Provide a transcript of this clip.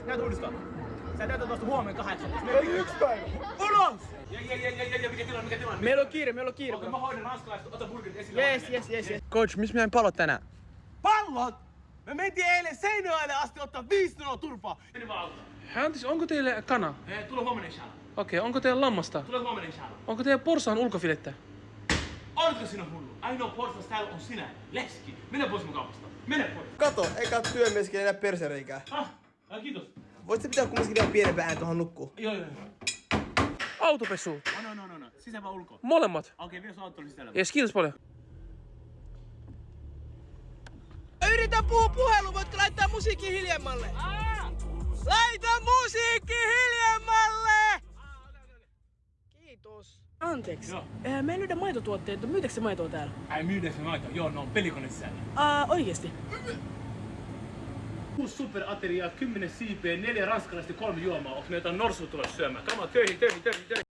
Näytä uudestaan. Sä täytät tuosta huomenna 8. Oli 1 päivä. Ulos! Ja, mikä tilanne? Meillä on kiire. Okei, mä hoidan ranskalaiset, ota burgerit esille. Yes. Coach, missä meidän palot tänään? Pallot! Me mentiin eilen Seinäjoelle asti ottaa 5-0 turpaa. Meni vaan auttaa. Anteeksi, onko teille kana? Tule huomenna inshallah. Okei, onko teillä lammasta? Tule huomenna inshallah. Onko teillä porsaan ulkofilettä? Oletko sinä hullu? Ainoa porsas täällä on sinä. Leski. Mene pois mun kaupasta. Mene pois. Kato, eikä työmieskin enää persereikää. Kiitos. Voit sä pitää kumminkin vielä pienempää ääni tuohon nukkuun? Joo. Autopesu. No. Sisään vai ulkoa? Molemmat. Okei, vielä sun auto oli sisällä. Jes, kiitos paljon. Yritän puhua puhelu, voitko laittaa musiikki hiljemmalle? Laita musiikki hiljemmalle! Kiitos. Anteeksi. Joo. Me ei löydä maitotuotteita. Myytäkö se maitoa täällä? Ai myydäänkö me maitoa? Joo, no on pelikone sisällä. Oikeesti? 6 superateriaa, 10 siipeä, 4 ranskalaista ja 3 juomaa. Onko me jotain norsua tulossa syömään? Come on, töihin.